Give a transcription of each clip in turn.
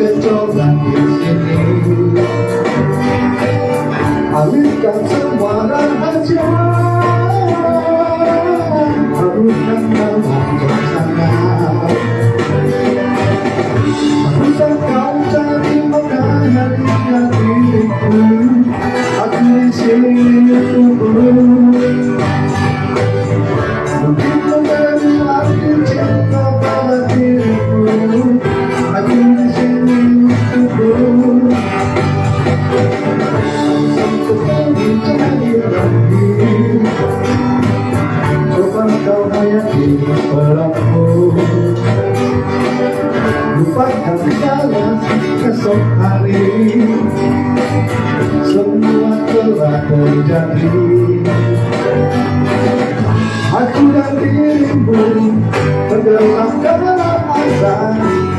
gejolak di sini. Alihkan semua rahasia, haruskan dalam suasana. Haruskan kau cari makna dari diriku. Aku di sini untukmu. Mungkin menjadi arti cinta pada diriku. Aku di sini untukmu. Coba kau hayati pelaku, lupakan segala esok hari. Semua telah terjadi. Aku dan dirimu tenggelam dalam asa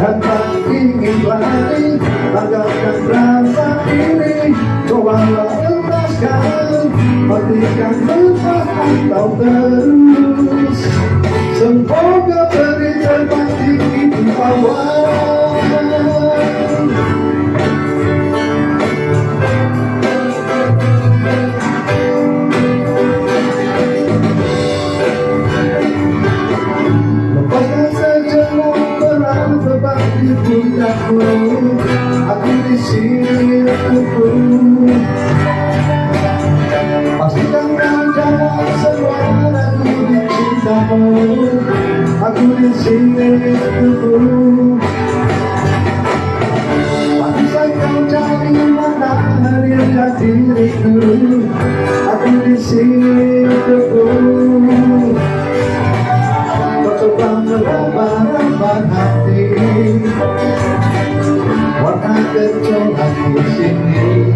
dan tak ingin lagi tinggalkan rasa ini. Cobalah lepaskan, hentikan lupa atau terus. Semoga beri terbang di bawah. Lepaskan sejenak berat beban di pundakku. Aku di sini untukmu. Pastikan kau jawab semua ragu di cintamu. Aku di sini untukmu. Pastikan kau cari mana dari diriku. Aku di sini untukmu. Kau coba meraba-raba hati, warna gejolak di sini.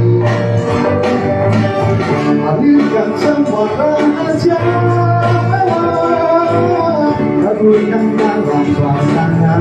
Alihkan semua rahasia, haruskan dalam suasana.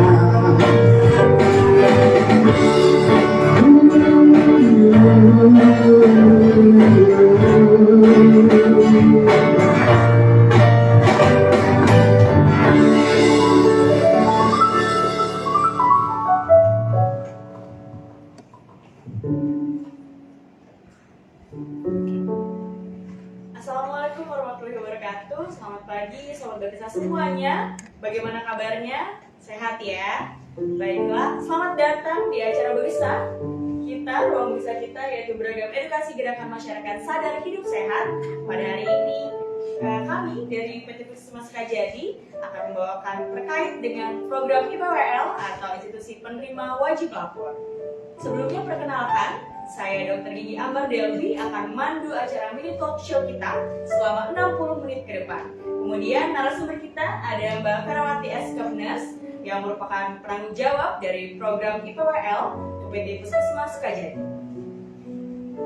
Assalamualaikum warahmatullahi wabarakatuh. Selamat pagi, selamat berkisah semuanya. Bagaimana kabarnya? Sehat ya? Baiklah, selamat datang di acara berkisah kita, ruang berkisah kita, yaitu beragam edukasi gerakan masyarakat sadar hidup sehat. Pada hari ini kami dari PT Puskesmas Sukajadi akan membawakan terkait dengan program IPWL atau Institusi Penerima Wajib Lapor. Sebelumnya perkenalkan, saya Dr. Gigi Ambar Delvi akan memandu acara mini talk show kita selama 60 menit ke depan. Kemudian narasumber kita ada Mbak Ferawati S. Governors yang merupakan penanggung jawab dari program IPWL UPT Puskesmas Sukajadi.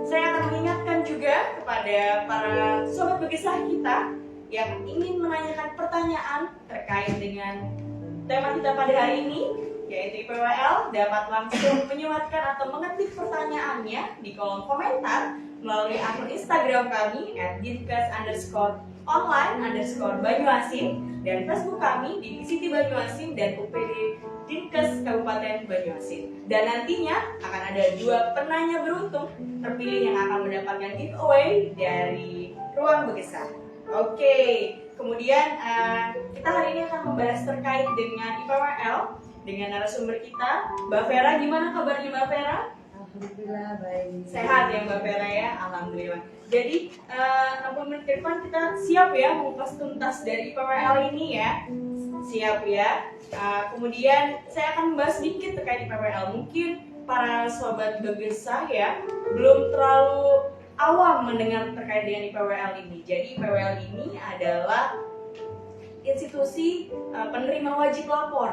Saya akan mengingatkan juga kepada para sobat berkisah kita yang ingin menanyakan pertanyaan terkait dengan tema kita pada hari ini, yaitu IPWL, dapat langsung menyuarakan atau mengetik pertanyaannya di kolom komentar melalui akun Instagram kami @dinkes_online_Banyuasin dan Facebook kami di Siti Banyuasin dan UPD Dinkes Kabupaten Banyuasin. Dan nantinya akan ada 2 penanya beruntung terpilih yang akan mendapatkan giveaway dari ruang berkisah. Oke, kemudian kita hari ini akan membahas terkait dengan IPWL dengan narasumber kita, Mbak Vera. Gimana kabarnya Mbak Vera? Alhamdulillah baik. Sehat ya Mbak Vera ya? Alhamdulillah. Jadi 60 menit ke depan kita siap ya mengupas tuntas dari IPWL ini ya. Siap ya. Kemudian saya akan membahas sedikit terkait IPWL. Mungkin para sobat berkisah ya belum terlalu awam mendengar terkait dengan IPWL ini. Jadi IPWL ini adalah institusi penerima wajib lapor.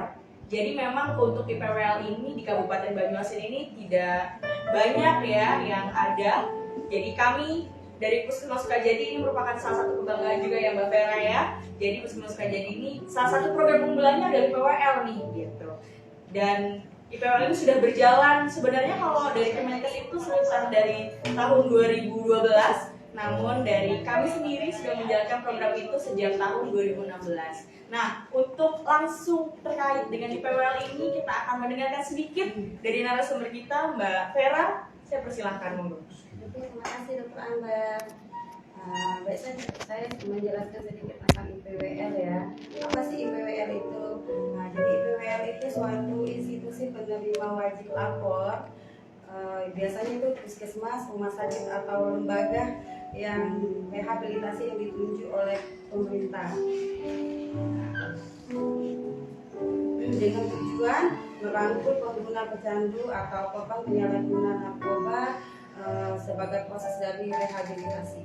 Jadi memang untuk IPWL ini di Kabupaten Banyuasin ini tidak banyak ya yang ada. Jadi kami dari Puskesmas Sukajadi ini merupakan salah satu kebanggaan juga ya Mbak Vera ya. Jadi Puskesmas Sukajadi ini salah satu program unggulannya dari IPWL nih gitu. Dan IPWL ini sudah berjalan sebenarnya kalau dari Kemenkes itu sekitar dari tahun 2012. Namun dari kami sendiri sudah menjalankan program itu sejak tahun 2016. Nah, untuk langsung terkait dengan IPWL ini kita kita akan mendengarkan sedikit dari narasumber kita, Mbak Vera. Saya persilahkan, monggo. Oke, terima kasih Dokter Ambar. Baik, saya menjelaskan sedikit tentang IPWL ya. Apa sih IPWL itu? Nah, jadi IPWL itu suatu institusi penerima wajib lapor. Biasanya itu puskesmas, rumah sakit atau lembaga yang rehabilitasi yang ditunjuk oleh pemerintah. Dengan tujuan merangkul pengguna pecandu atau korban penyalahgunaan narkoba sebagai proses dari rehabilitasi.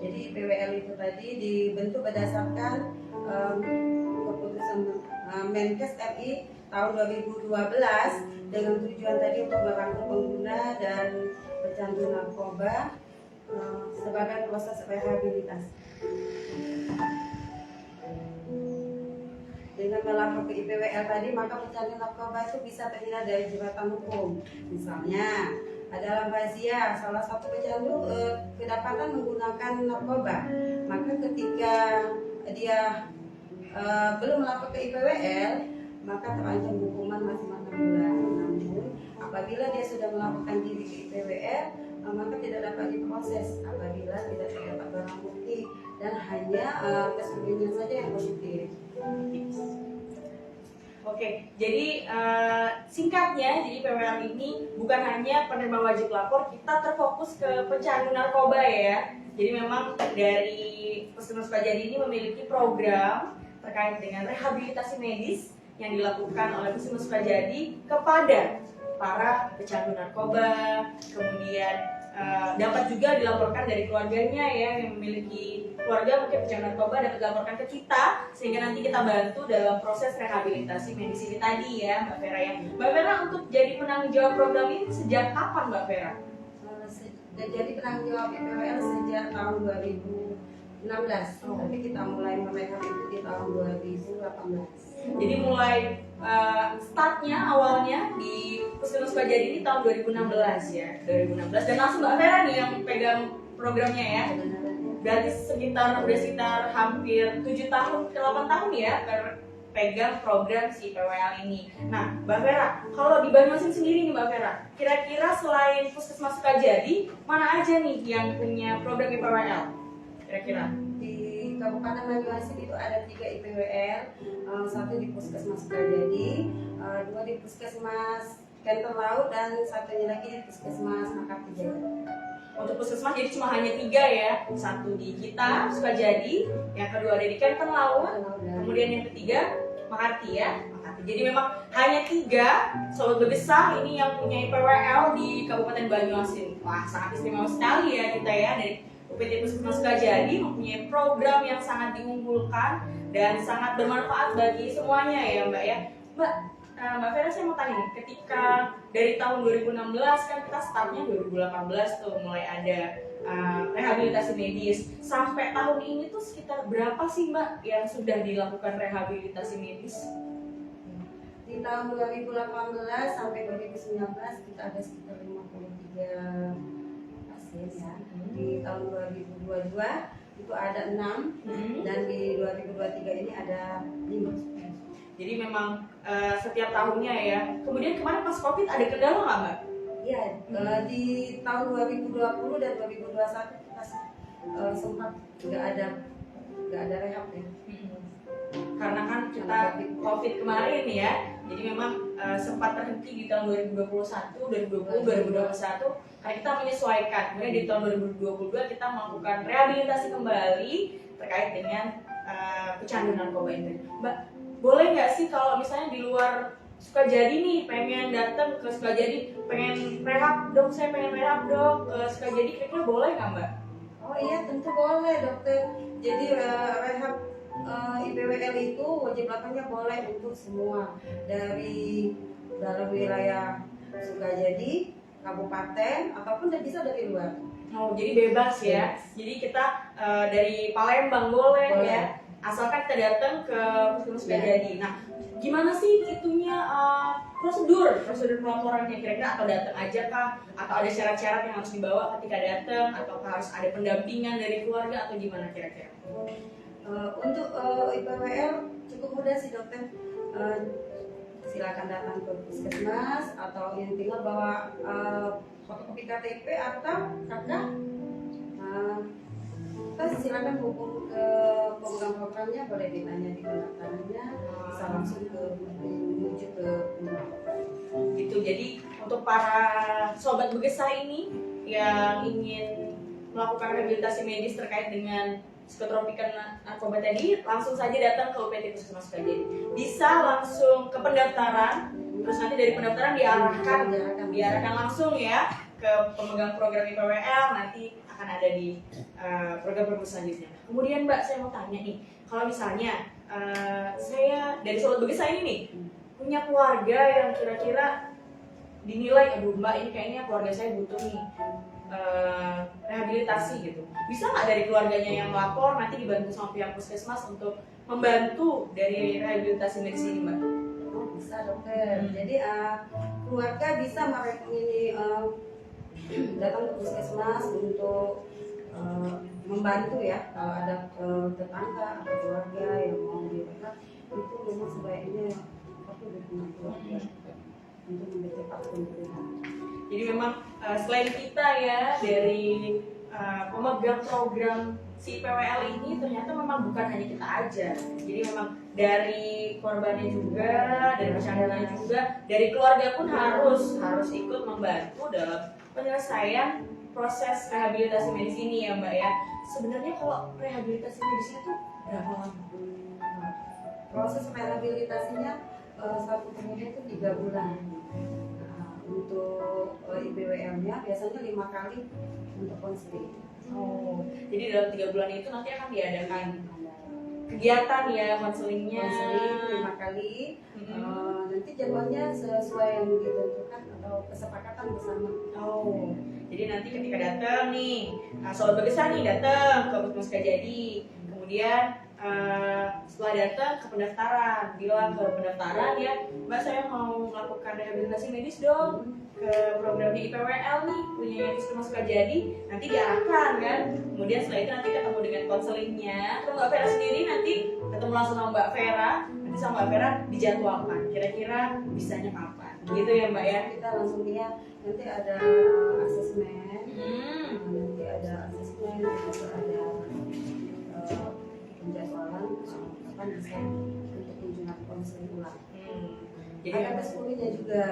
Jadi IPWL itu tadi dibentuk berdasarkan keputusan Menkes RI tahun 2012 dengan tujuan tadi untuk merangkul pengguna dan pecandu narkoba sebagai proses rehabilitasi. Dengan melapor ke IPWL tadi, maka pecandu narkoba itu bisa terhindar dari jeratan hukum. Misalnya, adalah razia salah satu pecandu kedapatan menggunakan narkoba, maka ketika dia belum melapor ke IPWL, maka terancam hukuman maksimal 6 bulan. Namun, apabila dia sudah melaporkan diri ke IPWL, maka tidak dapat diproses apabila tidak terdapat barang bukti dan hanya kesulitannya saja yang positif. Oke, jadi singkatnya, jadi PWL ini bukan hanya penerima wajib lapor, kita terfokus ke pecandu narkoba ya. Jadi memang dari Puskesmas Sukajadi ini memiliki program terkait dengan rehabilitasi medis yang dilakukan oleh Puskesmas Sukajadi kepada para pecandu narkoba, kemudian dapat juga dilaporkan dari keluarganya ya, yang memiliki keluarga mungkin pecandu narkoba, dapat dilaporkan ke kita sehingga nanti kita bantu dalam proses rehabilitasi medis ini tadi ya, Mbak Vera ya. Mbak Vera, untuk jadi penanggung jawab program ini sejak kapan, Mbak Vera? Jadi penanggung jawab IPWL sejak tahun 2016, tapi kita mulai merehab itu di tahun 2018. Jadi mulai startnya awalnya di Puskesmas Sukajadi ini tahun 2016 ya, 2016, dan langsung Mbak Vera nih yang pegang programnya ya. Berarti udah sekitar hampir 7 tahun ke 8 tahun ya pegang program si PWL ini. Nah, Mbak Vera, kalau di Banyuasin sendiri nih Mbak Vera, kira-kira selain Puskesmas Sukajadi, mana aja nih yang punya program IPWL? Kira-kira? Di Kabupaten Banyuasin itu ada 3 IPWL, satu di Puskesmas Sukajadi, 2 di Puskesmas Kenter Laut, dan satunya lagi di Puskesmas Makati Jaya. Untuk puskesmas jadi cuma hanya 3 ya, satu di kita Sukajadi, yang kedua ada di Kenter Laut, kemudian yang ketiga Makati ya, Makati. Jadi memang hanya 3 sobat berbesar ini yang punya IPWL di Kabupaten Banyuasin. Wah, sangat istimewa sekali ya kita ya, dari UPT Puskesmas Sukajadi mempunyai program yang sangat diunggulkan dan sangat bermanfaat bagi semuanya ya Mbak ya. Mbak Vera, saya mau tanya nih, ketika dari tahun 2016 kan kita startnya 2018 tuh mulai ada rehabilitasi medis, sampai tahun ini tuh sekitar berapa sih Mbak yang sudah dilakukan rehabilitasi medis? Di tahun 2018 sampai 2019 kita ada sekitar 53 pasien ya. Di tahun 2022 itu ada 6 dan di 2023 ini ada 5. Jadi memang setiap tahunnya ya. Kemudian kemarin pas COVID ada kendala nggak Mbak? Iya, di tahun 2020 dan 2021 kita sempat nggak ada rehab ya. Karena kan kita COVID kemarin ya, jadi memang sempat terhenti di tahun 2021, 2020, 2021 karena kita menyesuaikan. Kemudian di tahun 2022 kita melakukan rehabilitasi kembali terkait dengan pecandu narkoba ini. Mbak, boleh nggak sih kalau misalnya di luar Sukajadi nih pengen datang ke Sukajadi, pengen rehab dok, saya pengen rehab dok ke Sukajadi, kira-kira boleh nggak Mbak? Oh iya, tentu boleh dokter. Jadi rehab IPWL itu wajib lapornya boleh untuk semua dari dalam wilayah Sukajadi, kabupaten, ataupun bisa dari luar. Oh, jadi bebas ya. Jadi kita dari Palembang boleh ya. Asalkan kita datang ke Puskesmas Sukajadi. Nah, gimana sih itunya prosedur pelaporannya kira-kira, atau datang aja kah? Atau ada syarat-syarat yang harus dibawa ketika datang, atau harus ada pendampingan dari keluarga, atau gimana kira-kira? Untuk IPWL cukup mudah sih dokter. silakan datang ke puskesmas atau yang tinggal bawa fotokopi KTP atau kakak. Terus silakan hubung ke pemegang programnya, boleh ditanya di pendaftarannya, bisa langsung menuju ke gitu. Jadi untuk para sobat Begesa ini yang ingin melakukan rehabilitasi medis terkait dengan psikotropikan narkoba tadi, langsung saja datang ke UPT Puskesmas Sukajadi. Bisa langsung ke pendaftaran, terus nanti dari pendaftaran diarahkan langsung ya ke pemegang program IPWL, nanti akan ada di program-program selanjutnya. Kemudian Mbak, saya mau tanya nih, kalau misalnya saya dari sobat Begesa ini nih punya keluarga yang kira-kira dinilai, aduh Mbak, ini kayaknya keluarga saya butuh nih rehabilitasi gitu. Bisa nggak dari keluarganya yang melapor nanti dibantu sama pihak puskesmas untuk membantu dari rehabilitasi medis ini, Mbak? Oh, bisa dokter. Jadi keluarga bisa ini datang ke puskesmas untuk membantu ya. Kalau ada tetangga atau keluarga yang mau dirawat, itu memang sebaiknya perlu dukungan keluarga untuk mempercepat pemulihan. Jadi memang selain kita ya dari pemegang program si PWL ini, ternyata memang bukan hanya kita aja. Jadi memang dari korbannya juga, dari masyarakatnya juga, dari keluarga pun harus ikut membantu dalam penyelesaian proses rehabilitasi medis ini ya Mbak ya. Sebenarnya kalau rehabilitasi medisnya tuh berapa lama? Proses rehabilitasinya satu kemudian itu 3 bulan. Untuk IPWL-nya biasanya 5 kali untuk konseling. Oh, jadi dalam 3 bulan itu nanti akan diadakan kegiatan ya konselingnya. Konseling 5 kali. Nanti jadwalnya sesuai yang ditentukan atau kesepakatan bersama. Oh, jadi nanti ketika datang nih, sobat Begesa nih datang ke Puskesmas Sukajadi, kemudian setelah datang ke pendaftaran, bilang ke pendaftaran ya, Mbak saya mau melakukan rehabilitasi medis dong ke program di IPWL nih punya Puskesmas Sukajadi, nanti diarahkan kan, kemudian setelah itu nanti ketemu dengan konselingnya, terus Mbak Vera sendiri nanti ketemu langsung sama Mbak Vera, nanti sama Mbak Vera dijadwalkan kira-kira bisanya kapan, gitu ya Mbak ya. Kita langsung lihat nanti ada asesmen, nanti ada asesmen, juga ada penjadwalan kapan bisa untuk kunjungan konseling ulang. Jadi ada tes urinnya juga.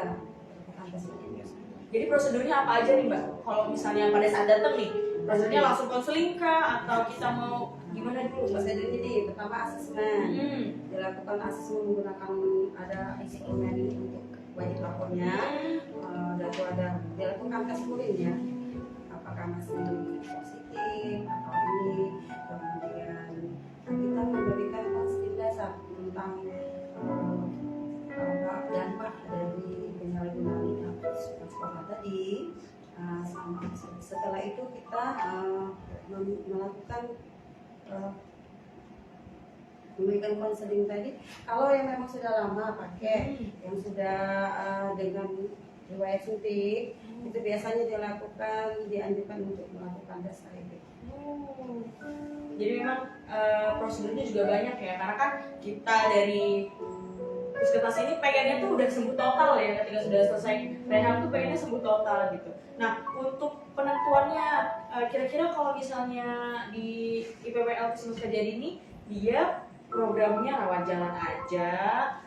Jadi prosedurnya apa aja nih Mbak? Kalau misalnya pada saat datang nih, prosedurnya langsung konseling kah atau kita mau gimana dulu? Prosedurnya jadi pertama asesmen, dilakukan asesmen menggunakan ada instrumen untuk wajib lapornya, dan ada dilakukan tes urin ya, apakah masih positif atau ini, kemudian kita memberikan konseling dasar tentang dampak dari penyalahgunaan narkoba tadi. Setelah itu kita melakukan memberikan konseling tadi. Kalau yang memang sudah lama pakai, yang sudah dengan riwayat suntik, itu biasanya dianjurkan untuk melakukan tes HIV. Jadi memang prosedurnya juga banyak ya, karena kan kita dari puskesmas ini pengennya tuh udah sembuh total ya, ketika sudah selesai rehab tuh pengennya sembuh total gitu. Nah untuk penentuannya kira-kira kalau misalnya di IPWL Puskesmas Sukajadi ini dia programnya rawat jalan aja,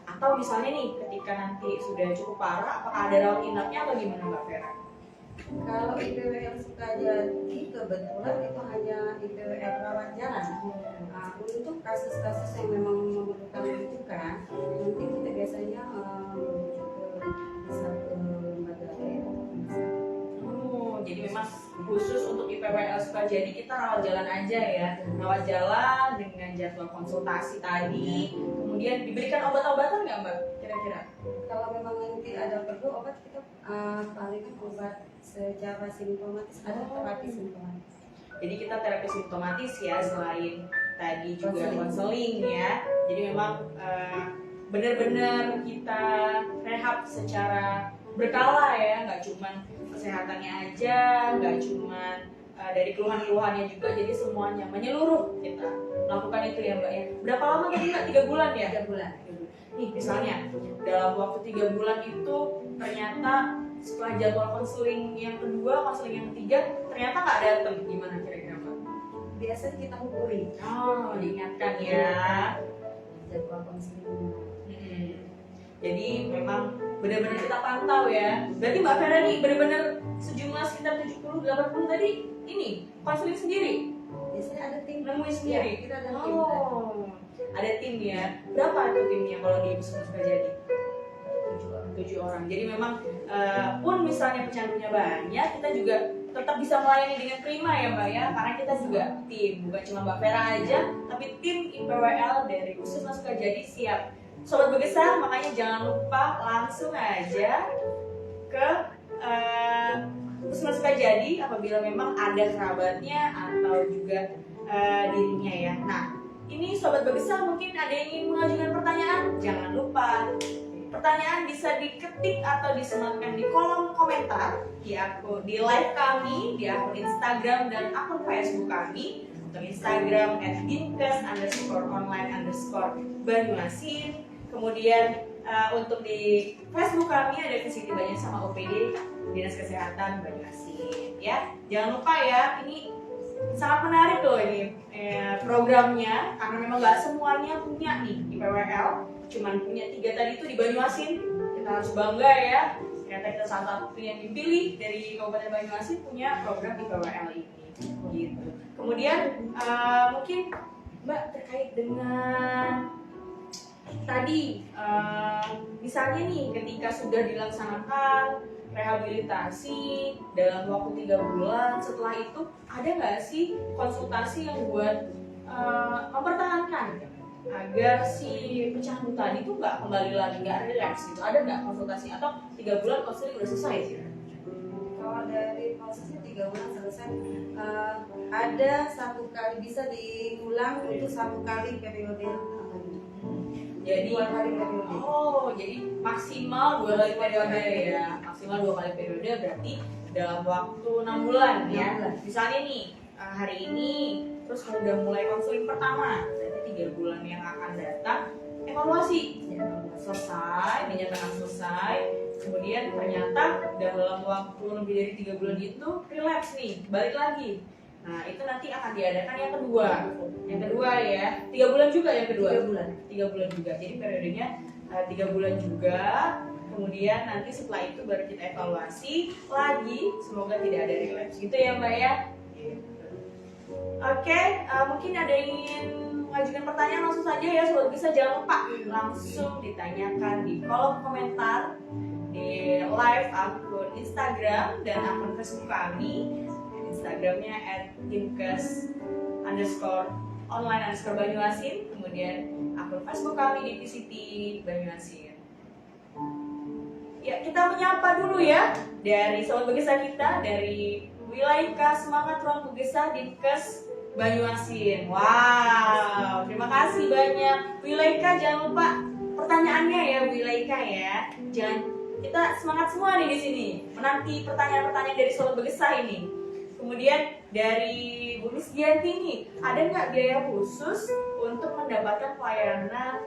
atau misalnya nih ketika nanti sudah cukup parah apakah ada rawat inapnya atau gimana Mbak Vera? Kalau IPWL Sukajadi kebetulan itu hanya IPWL rawat jalan. Untuk kasus-kasus yang memang memerlukan rujukan, nanti kita biasanya bisa ke lembaga lain. Jadi memang khusus untuk IPWL Sukajadi kita rawat jalan aja ya, rawat jalan dengan jadwal konsultasi tadi, kemudian diberikan obat-obatan nggak Mbak kira-kira? Kalau memang nanti ada perlu obat, kita palingan obat secara simptomatis, ada terapi simptomatis. Jadi kita terapi simptomatis ya, selain tadi juga konseling ya. Jadi memang benar-benar kita rehab secara berkala ya, nggak cuman kesehatannya aja, nggak cuman dari keluhan-keluhannya juga, jadi semuanya menyeluruh kita melakukan itu ya Mbak ya. Berapa lama tadi Mbak? 3 bulan ya? 3 bulan. Nih misalnya dalam waktu 3 bulan itu ternyata setelah jadwal konseling yang kedua, konseling yang ketiga ternyata nggak datang, gimana kira-kira Mbak? Biasanya kita hubungi Oh, diingatkan ya. jadwal konseling. Jadi memang benar-benar kita pantau ya. Berarti Mbak Vera nih benar-benar sejumlah sekitar 70-80 tadi ini konseling sendiri, Biasanya ada tim nemuin sendiri. Ya, kita ada tim. Oh, ada tim ya. Berapa tuh timnya kalau di Puskesmas jadi? 7 orang. Jadi memang pun misalnya pecandunya banyak, kita juga tetap bisa melayani dengan prima ya Mbak ya, karena kita juga tim, bukan cuma Mbak Vera aja, tapi tim IPWL dari Puskesmas Sukajadi siap. Sobat Bergesah, makanya jangan lupa langsung aja ke Puskesmas Sukajadi apabila memang ada kerabatnya atau juga dirinya ya. Nah, ini Sobat Bergesah mungkin ada yang ingin mengajukan pertanyaan, jangan lupa pertanyaan bisa diketik atau disematkan di kolom komentar di live kami, di akun Instagram dan akun Facebook kami. Untuk Instagram @dinkes_online_Banyuasin. Kemudian untuk di Facebook kami ada Visiti Banyak sama OPD Dinas Kesehatan Banyuasin ya. Jangan lupa ya, ini sangat menarik loh ini programnya, karena memang nggak semuanya punya nih di PWL, cuman punya 3 tadi itu di Banyuasin. Kita harus bangga ya, ternyata kita salah satu yang dipilih dari Kabupaten Banyuasin punya program di PWL ini gitu. Kemudian mungkin Mbak terkait dengan tadi misalnya nih ketika sudah dilaksanakan rehabilitasi dalam waktu 3 bulan, setelah itu ada nggak sih konsultasi yang buat mempertahankan agar si pecandu tadi tuh nggak kembali lagi, nggak relapse gitu? Ada nggak konsultasi atau 3 bulan konseling udah selesai sih? Kalau dari prosesnya 3 bulan selesai, ada 1 kali bisa diulang untuk 1 kali periode. Jadi 2 kali periode. Oh, jadi maksimal 2 kali periode ya. Maksimal 2 kali periode berarti dalam waktu 6 bulan ya. 6 bulan. Misalnya nih hari ini terus udah mulai konseling pertama, berarti 3 bulan yang akan datang evaluasi. Selesai, dinyatakan selesai. Kemudian ternyata dalam waktu lebih dari 3 bulan itu relapse nih, balik lagi. Nah, itu nanti akan diadakan yang kedua. Yang kedua ya, 3 bulan juga yang kedua. 3 bulan. 3 bulan juga. Jadi periodenya 3 bulan juga. Kemudian nanti setelah itu baru kita evaluasi lagi. Semoga tidak ada relapse. Gitu ya Mbak ya. Oke, mungkin ada yang ingin mengajukan pertanyaan, langsung saja ya Sobat Bisa. Jangan lupa langsung ditanyakan di kolom komentar di live akun Instagram dan akun Facebook kami. Instagramnya @dinkes_online_Banyuasin. Kemudian akun Facebook kami di Visiti Banyuasin. Ya, kita menyapa dulu ya dari Sobat Bergesah kita dari Wilayah Semangat Ruang Bergesah Dinkes Banyuasin. Wow, terima kasih banyak Wilayah. Jangan lupa pertanyaannya ya Wilayah ya. Jangan, kita semangat semua nih di sini menanti pertanyaan-pertanyaan dari Sobat Bergesah ini. Kemudian dari Bu Miss Gianti nih, ada nggak biaya khusus untuk mendapatkan pelayanan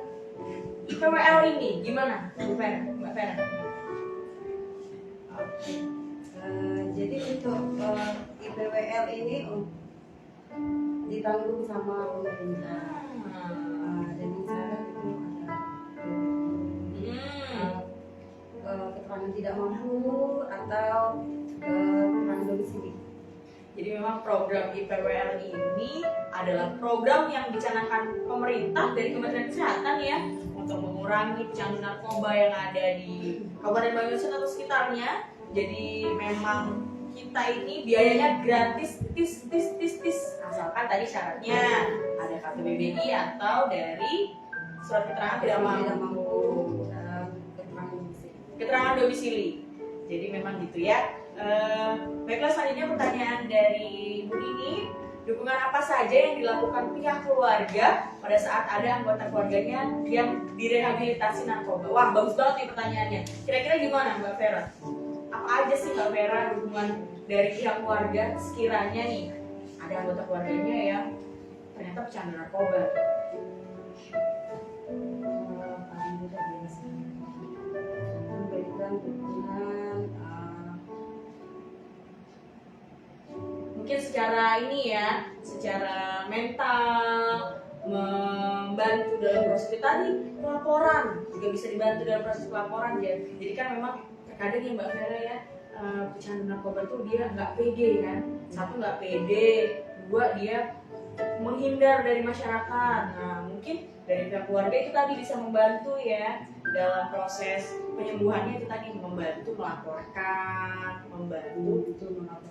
IPWL ini? Gimana, Mbak Vera? Jadi untuk IPWL ini ditanggung sama pemerintah. Dan misalkan itu ada keterangan tidak mampu atau keterangan domisili. Jadi memang program IPWL ini adalah program yang dicanangkan pemerintah dari Kementerian Kesehatan ya, untuk mengurangi pecandu narkoba yang ada di Kabupaten Banyuasin atau sekitarnya. Jadi memang kita ini biayanya gratis, asalkan tadi syaratnya ada kartu BBI atau dari surat keterangan tidak mampu, keterangan domisili. Jadi memang gitu ya. Baiklah, selanjutnya pertanyaan dari Bu ini, dukungan apa saja yang dilakukan pihak keluarga pada saat ada anggota keluarganya yang direhabilitasi narkoba? Wah, bagus banget nih pertanyaannya. Kira-kira gimana Mbak Vera? Apa aja sih Mbak Vera dukungan dari pihak keluarga sekiranya nih ada anggota keluarganya yang ternyata pecandu narkoba? mungkin secara ini ya, secara mental, membantu dalam proses itu tadi, pelaporan juga bisa dibantu dalam proses pelaporan ya. Jadi kan memang terkadang ya Mbak Vera ya, pecandu narkoba tuh dia nggak pede kan, satu nggak pede, dua dia menghindar dari masyarakat. Nah mungkin dari pihak keluarga itu tadi bisa membantu ya dalam proses penyembuhannya, itu tadi membantu melaporkan, membantu itu melaporkan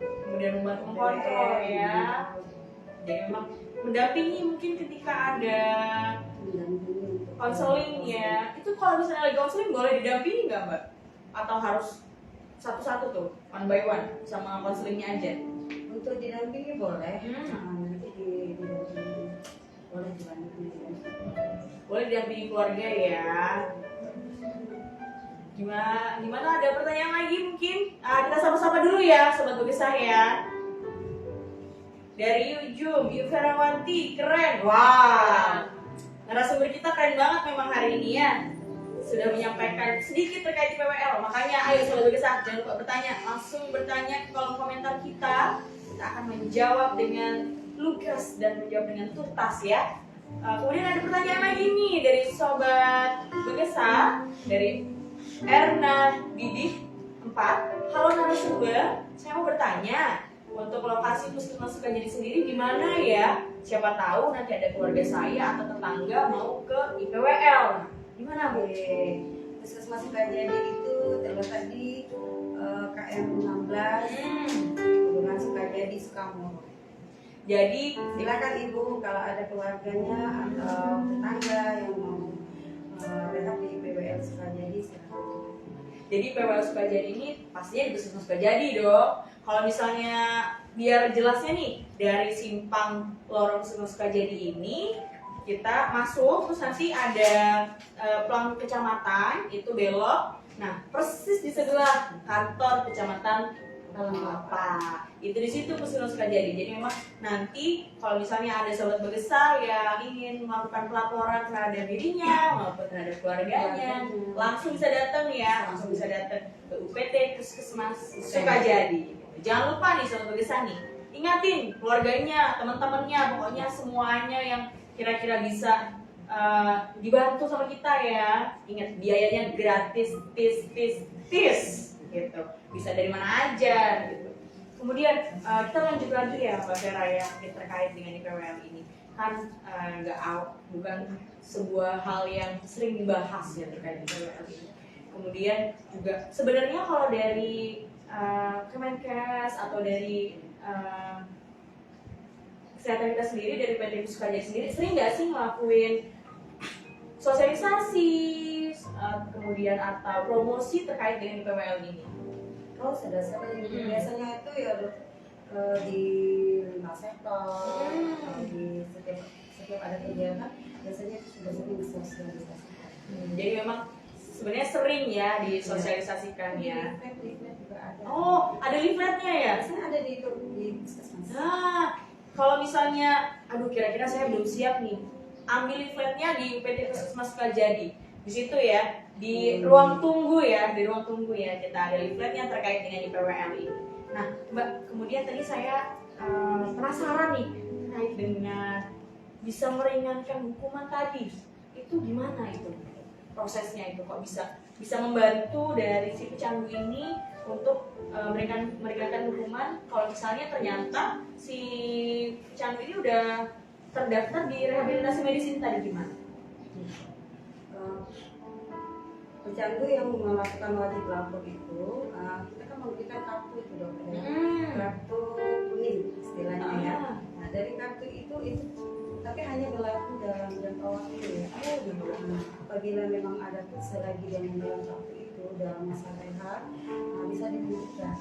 kemudian membantu mengkontrol ya. Jadi memang mendampingi mungkin ketika ada konseling ya. Itu kalau misalnya lagi konseling boleh didampingi nggak Mbak? Atau harus satu-satu tuh, one by one sama konselingnya aja? Untuk didampingi boleh, nanti didampingi boleh didampingi. Boleh didampingi keluarga ya. Gimana ada pertanyaan lagi mungkin? Kita sapa-sapa dulu ya Sobat Begesah ya. Dari Yujum, Yuverawanti, keren. Wah, narasumber kita keren banget memang hari ini ya. Sudah menyampaikan sedikit terkait PWL. Makanya ayo Sobat Begesah, jangan lupa bertanya. Langsung bertanya ke kolom komentar kita. Kita akan menjawab dengan lugas dan menjawab dengan tuntas ya. Kemudian ada pertanyaan lagi nih dari Sobat Begesah, dari Erna Didih 4. Halo narasumber, saya mau bertanya, untuk lokasi Puskesmas Sukajadi sendiri gimana ya? Siapa tahu nanti ada keluarga saya atau tetangga mau ke IPWL. Gimana Bu? Puskesmas Sukajadi itu terletak di KM 16 Kelurahan Sukajadi, Sukamoro. Jadi Silakan Ibu kalau ada keluarganya atau tetangga yang mau rehab di IPWL Sukajadi, silakan. Jadi PWL Sukajadi ini pastinya di Puskesmas Sukajadi dong. Kalau misalnya biar jelasnya nih, dari simpang lorong Puskesmas Sukajadi ini kita masuk, terus nanti ada pelang kecamatan itu belok. Nah persis di sebelah kantor kecamatan Kelapa. Itu di situ Puskesmas Sukajadi. Jadi memang nanti kalau misalnya ada Sobat Begesah yang ingin melakukan pelaporan terhadap dirinya maupun terhadap keluarganya, langsung bisa datang ya, langsung bisa datang ke UPT Puskesmas Sukajadi. Jangan lupa nih Sobat Begesah nih, ingatin keluarganya, teman-temannya, pokoknya semuanya yang kira-kira bisa dibantu sama kita ya. Ingat biayanya gratis, tis gitu. Bisa dari mana aja gitu. Kemudian kita lanjut lagi ya Mbak Vera ya, terkait dengan IPWL ini. Kan bukan sebuah hal yang sering dibahas ya terkait IPWL ini. Kemudian juga sebenarnya kalau dari Kemenkes atau dari kesehatan kita sendiri, dari PT Puskajadi sendiri, sering nggak sih ngelakuin sosialisasi kemudian atau promosi terkait dengan IPWL ini? Oh, sudah sering. Biasanya itu ya di lima sektor, di setiap ada kegiatan, biasanya itu sudah sering disosialisasikan. Jadi memang sebenarnya sering ya disosialisasikan ya. Leaflet juga ada. Oh, ada leafletnya ya? Biasanya ada di puskesmas. Nah, kalau misalnya, aduh kira-kira saya belum siap nih, ambil leafletnya di PT Puskesmas Sukajadi. Di situ ya, di ruang tunggu ya, kita ada leafletnya terkait dengan IPWL ini. Nah, Mbak, kemudian tadi saya penasaran nih terkait dengan bisa meringankan hukuman tadi. Itu gimana itu? Prosesnya itu kok bisa membantu dari si pecandu ini untuk meringankan hukuman kalau misalnya ternyata si pecandu ini udah terdaftar di rehabilitasi medis ini tadi gimana? Pecandu yang melakukan wajib lapor itu kita kan memberikan kartu itu dokter ya. Kartu kuning istilahnya ya. Nah dari kartu itu tapi hanya berlaku dalam jangka waktu ya. Apabila memang ada selagi dia memegang kartu itu dalam masa rehab, bisa ditunjukkan.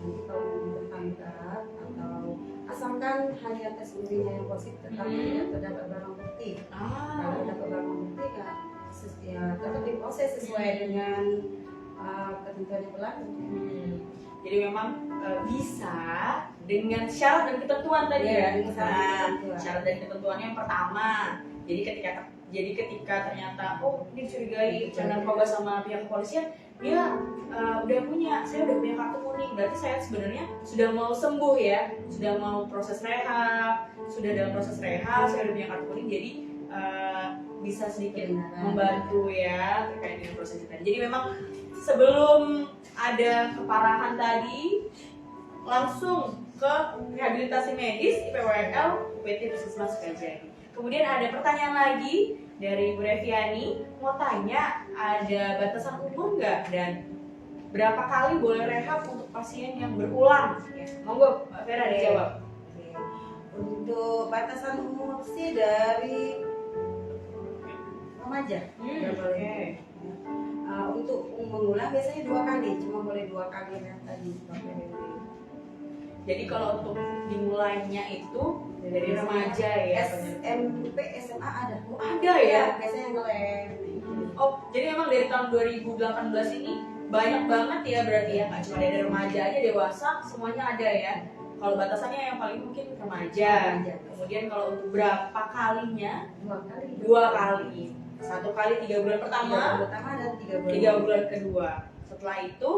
Nanti kalau bertanggal atau asalkan hanya tes urinnya yang positif tetapi tidak terdapat barang bukti. Kalau dapat barang bukti ya tetap diproses sesuai dengan ketentuan yang berlaku. Jadi memang bisa dengan syarat dan ketentuan tadi ya. Syarat dan ketentuan. Syarat dan ketentuannya yang pertama, jadi ketika Jadi ketika ternyata ini dicurigai narkoba sama pihak kepolisian, dia saya udah punya kartu kuning, berarti saya sebenarnya sudah mau sembuh ya, sudah mau proses rehab, sudah dalam proses rehab, saya udah punya kartu kuning, jadi bisa sedikit membantu ya terkait dengan proses itu. Jadi memang sebelum ada keparahan tadi langsung ke rehabilitasi medis IPWL UPT Puskesmas Sukajadi. Kemudian ada pertanyaan lagi dari Bu Reviani, mau tanya ada batasan umur nggak dan berapa kali boleh rehab untuk pasien yang berulang? Ya, monggo Mbak Vera dijawab. Untuk batasan umur sih dari remaja. Oke. Untuk mengulang biasanya 2 kali, cuma boleh 2 kali ya tadi. Jadi kalau untuk dimulainya itu dari remaja ya? SMP, SMA ada. Oh, ada ya? Biasanya ngelem. Oh, jadi memang dari tahun 2018 ini banyak banget ya berarti ya, nggak cuma dari remaja aja, dewasa semuanya ada ya. Kalau batasannya yang paling mungkin remaja. Kemudian kalau untuk berapa kalinya? 2 kali. 2 kali. 1 kali 3 bulan pertama. 3 bulan pertama dan 3 bulan. 3 bulan kedua. Setelah itu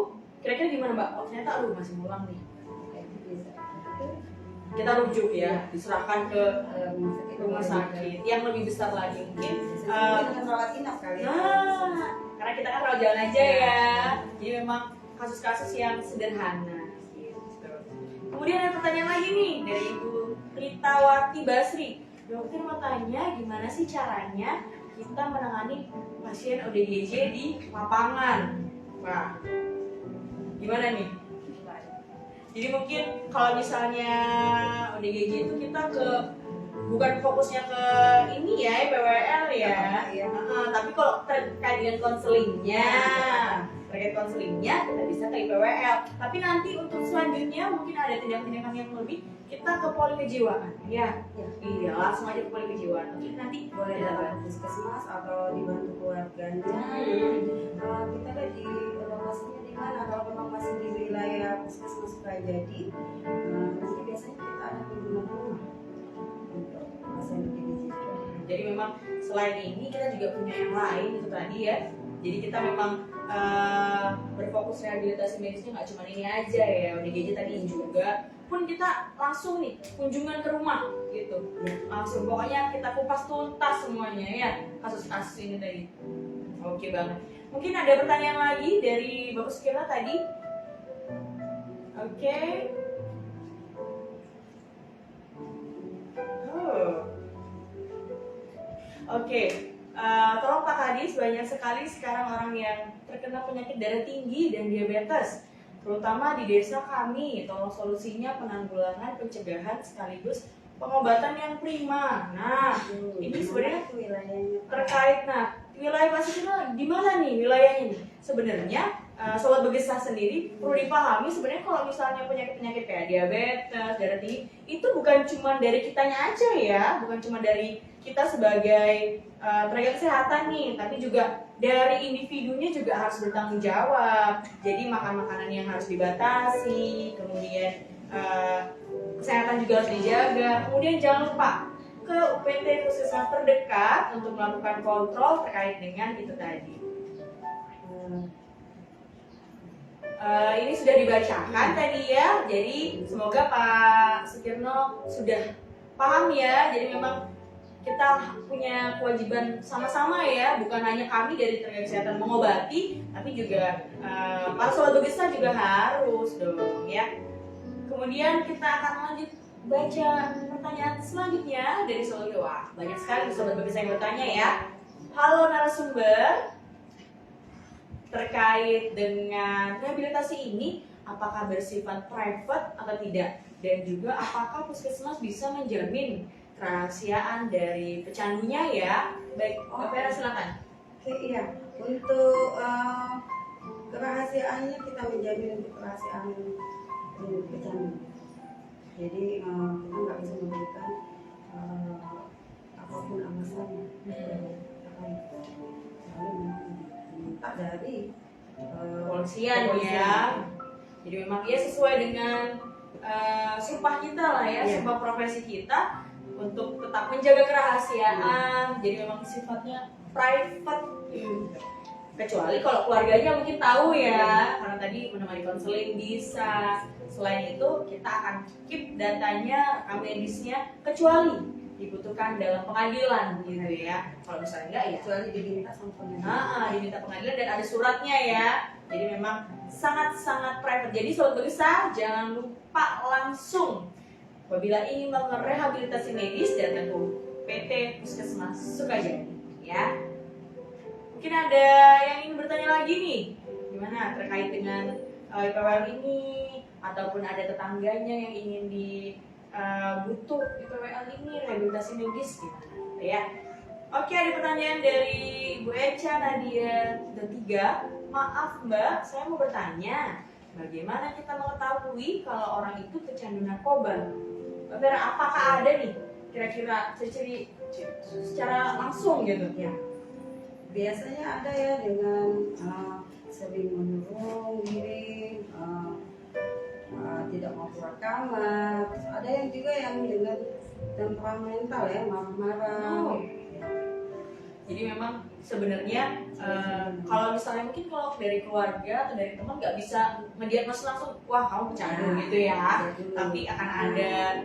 kira-kira gimana Mbak? Oh ternyata masih ngulang nih. Kita rujuk ya, diserahkan ke rumah sakit yang lebih besar lagi mungkin. Rawat inap kali. Nah, karena kita kan rawat jalan aja ya. Jadi memang kasus-kasus yang sederhana. Gitu. Kemudian ada pertanyaan lagi nih dari Ibu Ritawati Basri. Dokter mau tanya gimana sih caranya kita menangani pasien ODGJ di lapangan? Wah, gimana nih? Jadi mungkin kalau misalnya ODGJ itu kita bukan fokusnya ke ini ya, PWL ya. Tapi kalau terkait dengan terkait konselingnya kita bisa ke IPWL. Tapi nanti untuk selanjutnya mungkin ada tindakan-tindakan yang lebih, kita ke poli kejiwaan. Ya. Iya, langsung aja ke poli kejiwaan. Oke, nanti boleh datang ke puskesmas atau dibantu keluarganya. Kita lihat di lokasinya di mana. Kalau memang masih di wilayah puskesmas Sukajadi, nanti biasanya kita ada kunjungan rumah untuk pasien ODGJ. Jadi memang selain ini kita juga punya yang lain itu tadi ya. Jadi kita memang berfokus rehabilitasi medisnya nggak cuma ini aja ya, ODGJ tadi juga pun kita langsung nih kunjungan ke rumah gitu, langsung pokoknya kita kupas tuntas semuanya ya kasus-kasus ini tadi. Oke banget. Mungkin ada pertanyaan lagi dari Bapak Sukirna tadi. Oke. Oke. Tolong Pak Kadis, banyak sekali sekarang orang yang terkena penyakit darah tinggi dan diabetes, terutama di desa kami. Tolong solusinya penanggulangan, pencegahan sekaligus pengobatan yang prima. Nah, ini sebenarnya terkait wilayah Pak Sukirna di mana nih wilayahnya nih? Sebenarnya Sobat Begesa sendiri perlu dipahami sebenarnya kalau misalnya penyakit-penyakit kayak diabetes, darah tinggi itu bukan cuma dari kitanya aja ya, bukan cuma dari kita sebagai tenaga kesehatan nih, tapi juga dari individunya juga harus bertanggung jawab. Jadi makan makanan yang harus dibatasi, kemudian kesehatan juga harus dijaga. Kemudian jangan lupa ke UPT Puskesmas terdekat untuk melakukan kontrol terkait dengan itu tadi. Ini sudah dibacakan tadi ya, jadi semoga Pak Sukirno sudah paham ya. Jadi memang kita punya kewajiban sama-sama ya, bukan hanya kami dari tenaga kesehatan mengobati, tapi juga para Sobat Begesa juga harus dong ya. Kemudian kita akan lanjut baca pertanyaan selanjutnya dari Sobat Begesa. Wah, banyak sekali Sobat Begesa yang bertanya ya. Halo narasumber, terkait dengan rehabilitasi ini, apakah bersifat private atau tidak? Dan juga apakah puskesmas bisa menjamin kerahasiaan dari pecandunya ya? Baik, Mbak Vera silakan. Iya, untuk kerahasiaannya kita menjamin untuk kerahasiaan pecandu. Jadi kita nggak bisa memberikan apapun alasannya. Minta dari kepolisian ya. Jadi memang ya sesuai dengan sumpah kita lah ya, sumpah profesi kita. untuk tetap menjaga kerahasiaan. Jadi memang sifatnya private. Kecuali kalau keluarganya mungkin tahu ya, karena tadi menemani konseling bisa. Selain itu kita akan keep datanya, rekam medisnya, kecuali dibutuhkan dalam pengadilan gitu ya. Kalau misalnya enggak ya Kecuali diminta sama pengadilan. diminta pengadilan dan ada suratnya ya. Jadi memang sangat-sangat private. Jadi sobat Bagesa jangan lupa langsung apabila ingin melakukan rehabilitasi medis datang ke PT Puskesmas Sukajadi ya. Mungkin ada yang ingin bertanya lagi nih, gimana terkait dengan IPWL ini, ataupun ada tetangganya yang ingin butuh IPWL ini, rehabilitasi medis gimana ya. Oke, ada pertanyaan dari Ibu Echa Nadia 3. Maaf Mbak, saya mau bertanya, bagaimana kita mengetahui kalau orang itu pecandu narkoba? Mbak Vera, apakah ada nih kira-kira ciri-ciri secara langsung gitu ya? Biasanya ada ya dengan sering menurung diri, tidak mau keluar kamar. Terus ada yang juga yang dengan temperamental ya, marah-marah. Oh. Jadi memang sebenarnya kalau misalnya mungkin kalau dari keluarga atau dari teman nggak bisa mendiagnosis langsung, wah kamu pecandu gitu ya. Tapi akan ada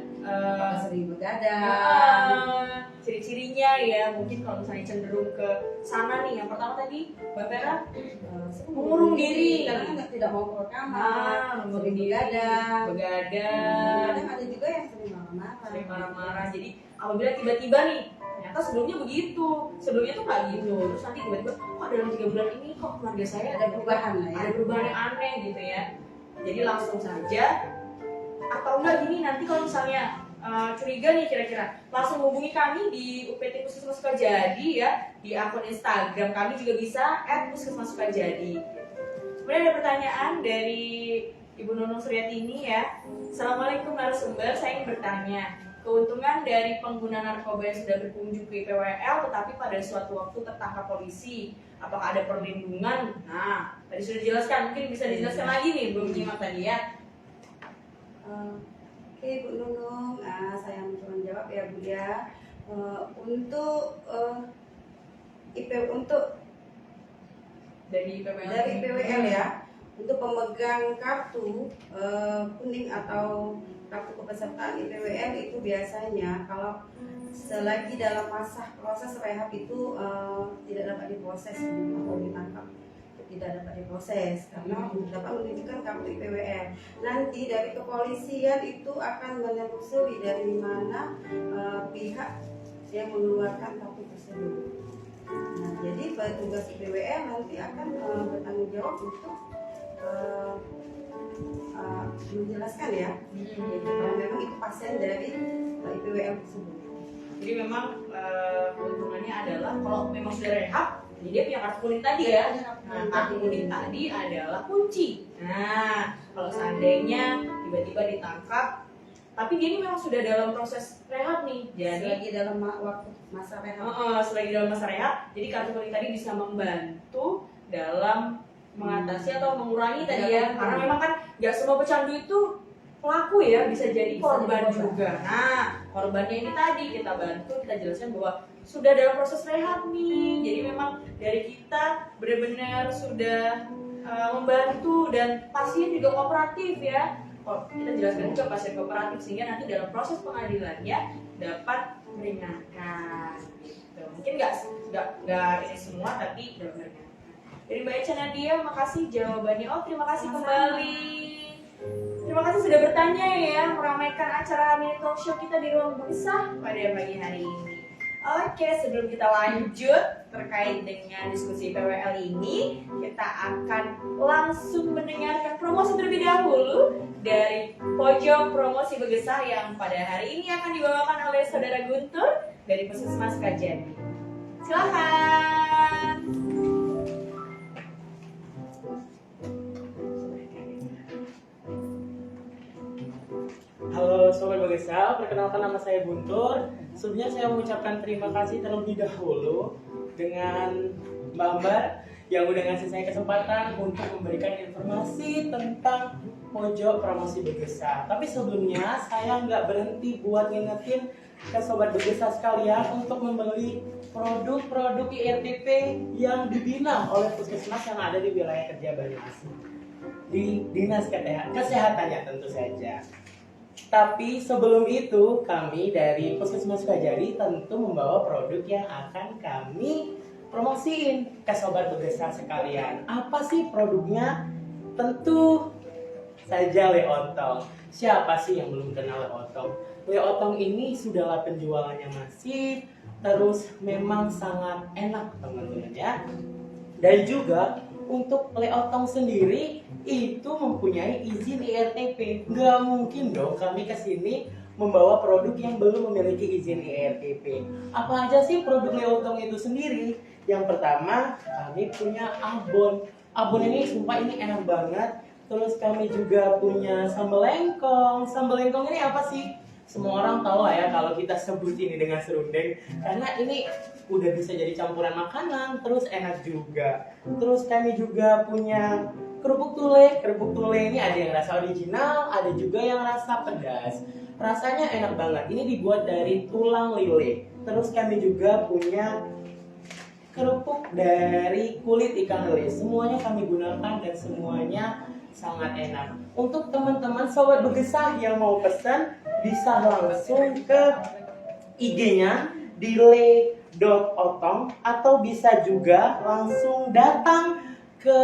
sering begadang, ciri-cirinya ya. Mungkin kalau misalnya cenderung ke sana nih, yang pertama tadi Mbak Vera mengurung diri, karena tidak mau keluar kamar, mengurung sering diri, begadang. begadang, Kadang ada juga yang sering marah-marah. Jadi apabila tiba-tiba nih ternyata sebelumnya begitu, sebelumnya tuh nggak gitu, terus nanti tiba-tiba kok dalam 3 bulan ini kok keluarga saya Ada perubahan lah ya. ada perubahan yang aneh gitu ya. Jadi langsung saja, atau enggak gini, nanti kalau misalnya curiga nih kira-kira, langsung hubungi kami di UPT Puskesmas Sukajadi ya, di akun Instagram kami juga bisa @puskesmassukajadi. Kemudian ada pertanyaan dari Ibu Nunung Suryatini ya. Assalamualaikum narasumber, saya ingin bertanya, keuntungan dari pengguna narkoba yang sudah berkunjung ke IPWL tetapi pada suatu waktu tertangkap polisi, apakah ada perlindungan? Nah, tadi sudah dijelaskan, mungkin bisa dijelaskan lagi nih, belum nyimak tadi ya. Oke Bu Nunung, saya mencoba menjawab ya Bu ya. Untuk Dari IPWL, dari IPWL ya, untuk pemegang kartu kuning atau kartu kepesertaan IPWL itu biasanya kalau selagi dalam masa proses rehab itu tidak dapat diproses atau ditangkap, tidak dapat diproses karena dapat menunjukkan kartu IPWL. Nanti dari kepolisian itu akan menelusuri dari mana pihak yang mengeluarkan kartu tersebut. Nah, jadi petugas IPWL nanti akan bertanggung jawab untuk menjelaskan ya, kalau memang itu pasien dari IPWL tersebut. Jadi memang keuntungannya adalah kalau memang sudah rehab, jadi dia punya kartu kuning tadi ya. Nah, kartu kuning tadi adalah kunci. Nah, kalau seandainya tiba-tiba ditangkap, tapi dia ini memang sudah dalam proses rehab nih, jadi Selagi dalam waktu masa rehab. selagi dalam masa rehab, jadi kartu kuning tadi bisa membantu dalam mengatasi atau mengurangi tadi ya, karena memang kan nggak semua pecandu itu pelaku ya, bisa jadi korban juga. Nah, korbannya ini tadi kita bantu, kita jelaskan bahwa sudah dalam proses rehab nih, jadi memang dari kita benar-benar sudah membantu dan pasien juga kooperatif ya. Kita jelaskan juga pasien kooperatif sehingga nanti dalam proses pengadilannya dapat meringankan. Gitu. Mungkin nggak ini semua, tapi dapat meringankan. Dari Mbak Echa Nadia, makasih jawabannya. Oh, terima kasih kembali. Terima kasih sudah bertanya ya, meramaikan acara mini talk show kita di Ruang Bagesa pada pagi hari ini. Oke, sebelum kita lanjut terkait dengan diskusi PWL ini, kita akan langsung mendengarkan promosi terlebih dahulu dari Pojok Promosi Bagesa yang pada hari ini akan dibawakan oleh Saudara Guntur dari Puskesmas Sukajadi. Silakan. Halo Sobat Bagesa, perkenalkan nama saya Guntur. Sebelumnya saya mengucapkan terima kasih terlebih dahulu dengan Mbak Ambar yang udah ngasih saya kesempatan untuk memberikan informasi tentang Pojok Promosi Bagesa. Tapi sebelumnya saya nggak berhenti buat ngingetin ke Sobat Begesa sekalian untuk membeli produk-produk IRTP yang dibina oleh puskesmas yang ada di wilayah kerja Banyuasin, di dinas kesehatannya tentu saja. Tapi sebelum itu kami dari Puskesmas Sukajadi tentu membawa produk yang akan kami promosiin ke Sobat Begesa sekalian. Apa sih produknya? Tentu saja Leotong. Siapa sih yang belum kenal Leotong? Leotong ini sudahlah penjualannya masif, terus memang sangat enak teman-teman ya. Dan juga untuk Leotong sendiri itu mempunyai izin IRTP. Nggak mungkin dong kami kesini membawa produk yang belum memiliki izin IRTP. Apa aja sih produk Leotong itu sendiri? Yang pertama, kami punya abon. Abon ini sumpah ini enak banget. Terus kami juga punya sambal lengkong. Sambal lengkong ini apa sih? Semua orang tahu lah ya kalau kita sebut ini dengan serundeng, karena ini udah bisa jadi campuran makanan, terus enak juga. Terus kami juga punya kerupuk tule. Kerupuk tule ini ada yang rasa original, ada juga yang rasa pedas. Rasanya enak banget. Ini dibuat dari tulang lele. Terus kami juga punya kerupuk dari kulit ikan lele. Semuanya kami gunakan dan semuanya sangat enak. Untuk teman-teman Sobat Begesa yang mau pesan, bisa langsung ke IG-nya di le.otong atau bisa juga langsung datang ke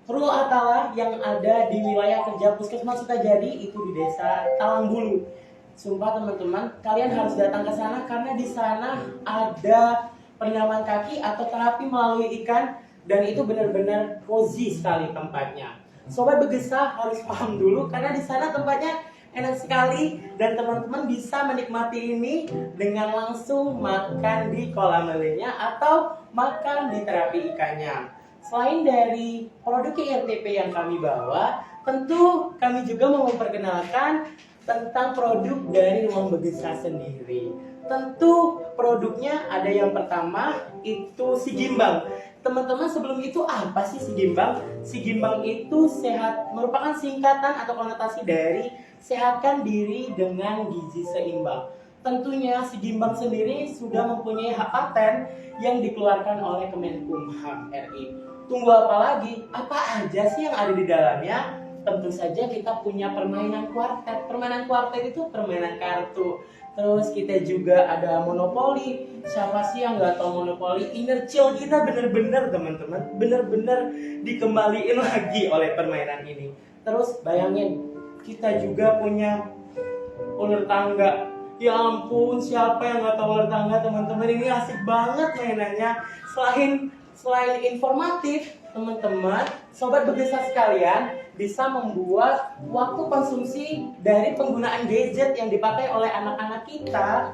Rul Atala yang ada di wilayah kerja Puskesmas Sukajadi, itu di Desa Talangbulu. Sumpah teman-teman, kalian harus datang ke sana karena di sana ada perendaman kaki atau terapi melalui ikan dan itu benar-benar cozy sekali tempatnya. Sobat Begesa harus paham dulu karena di sana tempatnya enak sekali dan teman-teman bisa menikmati ini dengan langsung makan di kolam lelenya atau makan di terapi ikannya. Selain dari produk IRTP yang kami bawa, tentu kami juga mau memperkenalkan tentang produk dari Ruang Begesa sendiri. Tentu produknya ada yang pertama itu si gimbal. Teman-teman sebelum itu apa sih si gimbal? Si gimbal itu merupakan singkatan atau konotasi dari sehatkan diri dengan gizi seimbang. Tentunya si gimbal sendiri sudah mempunyai hak paten yang dikeluarkan oleh Kemenkumham RI. Tunggu apa lagi? Apa aja sih yang ada di dalamnya? Tentu saja kita punya permainan kuartet. Permainan kuartet itu permainan kartu. Terus kita juga ada monopoli. Siapa sih yang nggak tahu monopoli? Inner chill kita bener-bener teman-teman, bener-bener dikembaliin lagi oleh permainan ini. Terus bayangin, kita juga punya ular tangga. Ya ampun, siapa yang nggak tahu ular tangga teman-teman? Ini asik banget mainannya. Selain informatif, teman-teman, Sobat Begesa sekalian bisa membuat waktu konsumsi dari penggunaan gadget yang dipakai oleh anak-anak kita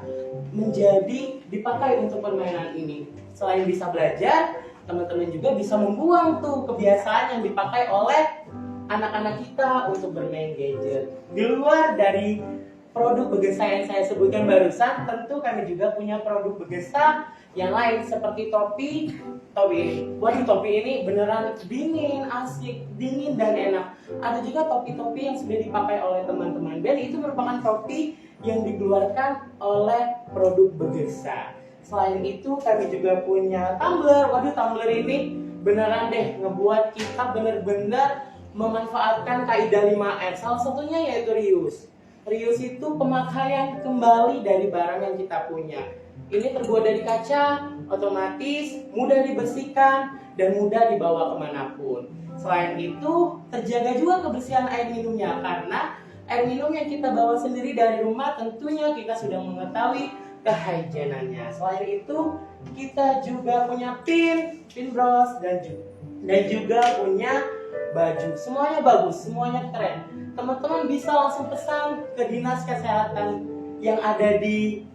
menjadi dipakai untuk permainan ini. Selain bisa belajar, teman-teman juga bisa membuang tuh kebiasaan yang dipakai oleh anak-anak kita untuk bermain gadget. Di luar dari produk Begesa yang saya sebutkan barusan, tentu kami juga punya produk Begesa yang lain seperti topi. Waduh, topi ini beneran dingin, asik, dingin dan enak. Ada juga topi-topi yang sudah dipakai oleh teman-teman band, itu merupakan topi yang dikeluarkan oleh produk Begesa. Selain itu kami juga punya tumbler. Waduh, tumbler ini beneran deh ngebuat kita bener-bener memanfaatkan kaidah 5R. Salah satunya yaitu reuse. Reuse itu pemakaian kembali dari barang yang kita punya. Ini terbuat dari kaca, otomatis mudah dibersihkan dan mudah dibawa kemanapun. Selain itu, terjaga juga kebersihan air minumnya karena air minum yang kita bawa sendiri dari rumah tentunya kita sudah mengetahui kehigienan-nya. Selain itu, kita juga punya pin bros dan juga punya baju. Semuanya bagus, semuanya keren. Teman-teman bisa langsung pesan ke dinas kesehatan yang ada di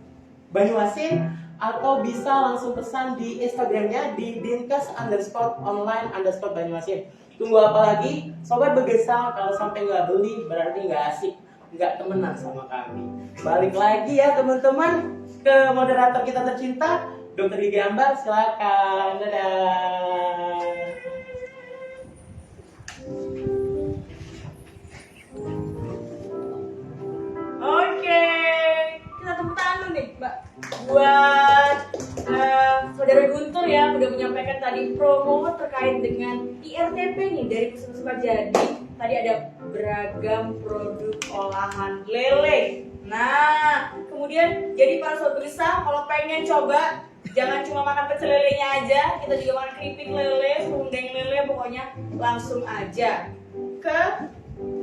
Banyuasin atau bisa langsung pesan di Instagramnya di dinkes_online_Banyuasin. Tunggu apa lagi? Sobat Begesa, kalau sampai nggak beli berarti nggak asik, nggak temenan sama kami. Balik lagi ya teman-teman ke moderator kita tercinta, Dr. Gigi Ambar, silakan. Dadah. Oke, kita tepuk tangan nih. udah menyampaikan tadi promo terkait dengan IRTP nih dari Puskesmas Sukajadi. Tadi ada beragam produk olahan lele. Nah, kemudian jadi para sobat Begesa kalau pengen coba jangan cuma makan pecel lelenya aja, kita juga makan keripik lele, serundeng lele, pokoknya langsung aja ke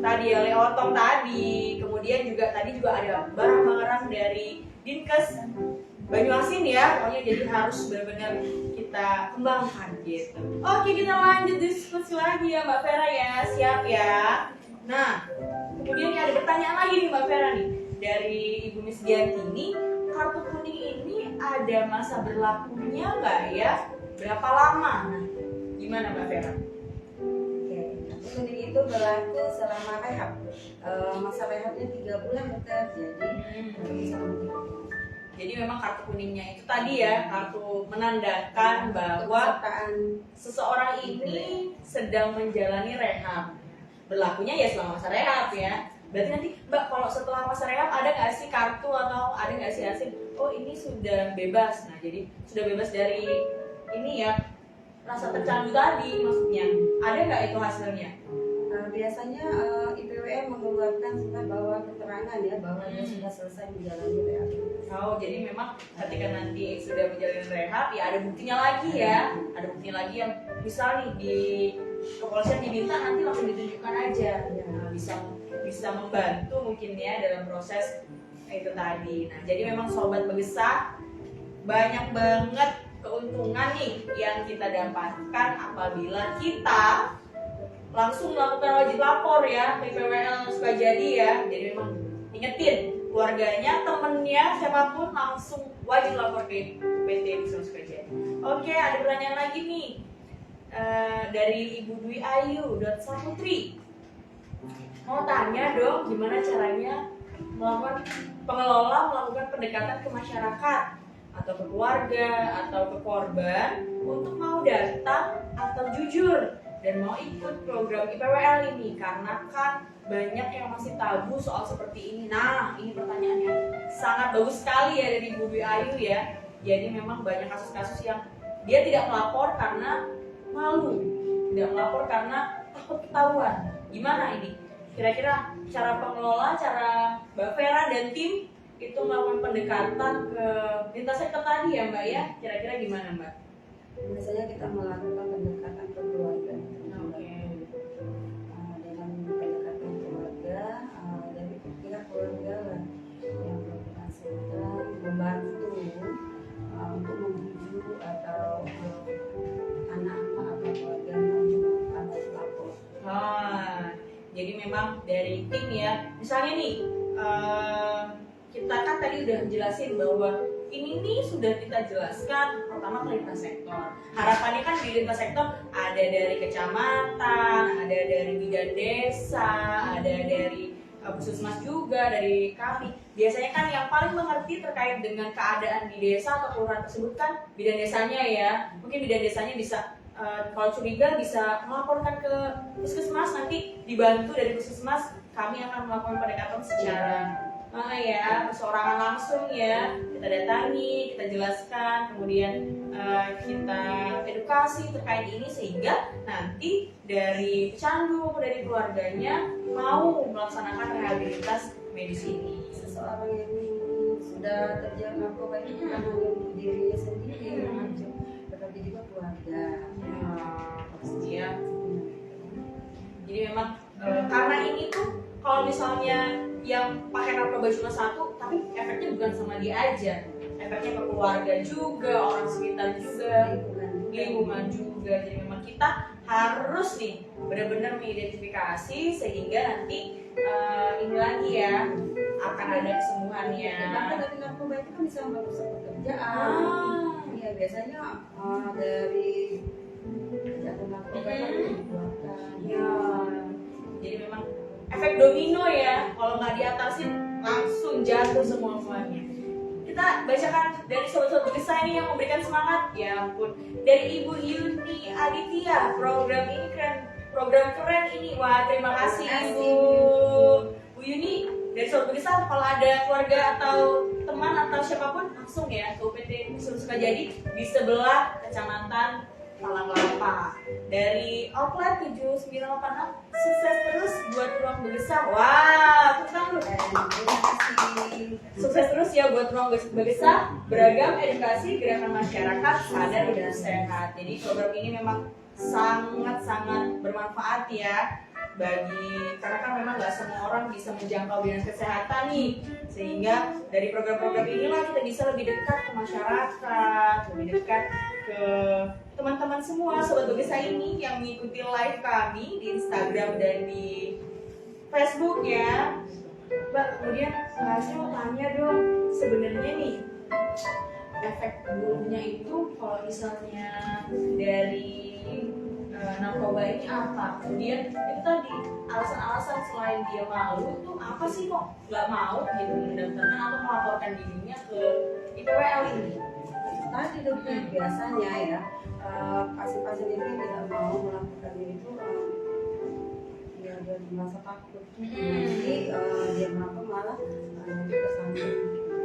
tadi ya lele otong tadi. Kemudian juga tadi juga ada barang-barang dari Dinkes Banyuasin ya, pokoknya jadi harus benar-benar kita kembangkan gitu. Oke, kita lanjut diskusi lagi ya Mbak Vera ya, siap ya. Nah, kemudian ada pertanyaan lagi nih Mbak Vera nih dari Ibu Miss Dianti ini, kartu kuning ini ada masa berlakunya nggak ya? Berapa lama? Nah, gimana Mbak Vera? Oke, kartu kuning itu berlaku selama rehab. Masa rehabnya 3 bulan tetap, jadi selama 3 bulan. Jadi memang kartu kuningnya itu tadi ya, kartu menandakan bahwa seseorang ini sedang menjalani rehab. Berlakunya ya selama masa rehab ya. Berarti nanti Mbak kalau setelah masa rehab ada nggak sih kartu atau ada nggak sih hasil? Oh ini sudah bebas. Nah jadi sudah bebas dari ini ya rasa tercandu tadi maksudnya. Ada nggak itu hasilnya? Biasanya IPWN mengeluarkan surat bahwa keterangan ya bahwa dia sudah selesai menjalani rehab. Oh, jadi memang ketika nanti sudah menjalani rehab ya ada buktinya lagi ya. Ada buktinya lagi yang misal nih di kepolisian diminta nanti langsung ditunjukkan aja. Nah, bisa membantu mungkin ya dalam proses itu tadi. Nah, jadi memang sobat Begesa banyak banget keuntungan nih yang kita dapatkan apabila kita langsung melakukan wajib lapor ya ke PWL Sukajadi ya. Jadi memang ingetin keluarganya, temennya, siapapun langsung wajib lapor ke PT Puskesmas Sukajadi. Oke, ada pertanyaan lagi nih dari Ibu Dwi Ayu Saputri. Mau tanya dong, gimana caranya pengelola melakukan pendekatan ke masyarakat atau ke keluarga atau ke korban untuk mau datang atau jujur dan mau ikut program IPWL ini, karena kan banyak yang masih tabu soal seperti ini. Nah, ini pertanyaannya sangat bagus sekali ya dari Bu Dwi Ayu ya. Jadi memang banyak kasus-kasus yang dia tidak melapor karena malu, tidak melapor karena takut ketahuan. Gimana ini? Kira-kira cara pengelola, cara Mbak Vera dan tim itu melakukan pendekatan ke lintas sektor tadi ya Mbak ya? Kira-kira gimana Mbak? Biasanya kita melakukan pendekatan ke keluarga. Dengan pendekatan keluarga dari pihak keluarga lah yang bersangkutan membantu untuk membujuk atau anak-anak atau keluarga menunjukkan lapor. Jadi memang dari tim ya, misalnya nih kita kan tadi udah jelasin bahwa ini nih sudah kita jelaskan pertama ke lintas sektor. Harapannya kan di lintas sektor ada dari kecamatan, ada dari bidan desa, ada dari Puskesmas juga, dari kami. Biasanya kan yang paling mengerti terkait dengan keadaan di desa atau kelurahan tersebut kan bidan desanya ya. Mungkin bidan desanya bisa kalau curiga bisa melaporkan ke Puskesmas, nanti dibantu dari Puskesmas kami akan melakukan pendekatan secara perseorangan langsung ya, kita datangi, kita jelaskan, kemudian kita edukasi terkait ini sehingga nanti dari pecandu maupun dari keluarganya mau melaksanakan rehabilitas medis ini. Seseorang yang sudah terjangkit narkoba itu bukan hanya untuk dirinya sendiri yang hancur, tetapi juga keluarga. Ya. Jadi memang karena ini tuh kalau misalnya yang pakai narkoba cuma satu, tapi efeknya bukan sama dia aja, efeknya ke keluarga juga, orang sekitar juga, lingkungan juga. Jadi memang kita harus nih benar-benar mengidentifikasi sehingga nanti ini lagi ya akan ada kesembuhannya. Bahkan dari narkoba itu kan bisa merusak pekerjaan. Iya, biasanya dari kejahatan narkoba kan dibuatkan. Ya, jadi memang efek domino ya, kalau nggak diatasin langsung jatuh semuanya. Kita bacakan dari sobat-sobat Begesa ini yang memberikan semangat. Ya ampun, dari Ibu Yuni Aditya, program ini keren, program keren ini. Wah, terima kasih Ibu. Bu Yuni dari Sobat Begesah kalau ada keluarga atau teman atau siapapun langsung ya ke UPT Sukajadi di sebelah Kecamatan Palang Lapa. Dari outlet 7986, sukses terus buat Ruang Begesah. Wah, tepuk tangan lu. Terima kasih. Sukses terus ya buat Ruang Begesah, beragam edukasi gerakan masyarakat sadar dan sehat. Jadi program ini memang sangat-sangat bermanfaat ya karena kan memang nggak semua orang bisa menjangkau dinas kesehatan nih, sehingga dari program-program inilah kita bisa lebih dekat ke masyarakat, lebih dekat ke teman-teman semua Sobat Begesah ini yang mengikuti live kami di Instagram dan di Facebook ya. Mbak, kemudian saya mau tanya dong, sebenarnya nih efek buruknya itu kalau misalnya dari narkoba ini apa? Kemudian itu tadi alasan-alasan selain dia malu itu apa sih kok nggak mau gitu mendaftarkan atau melaporkan dirinya ke IPWL ini? Tadi dokter biasanya ya pasien-pasien itu yang tidak mau melakukan diri itu dia merasa takut. Jadi dia melakukan malah tersangka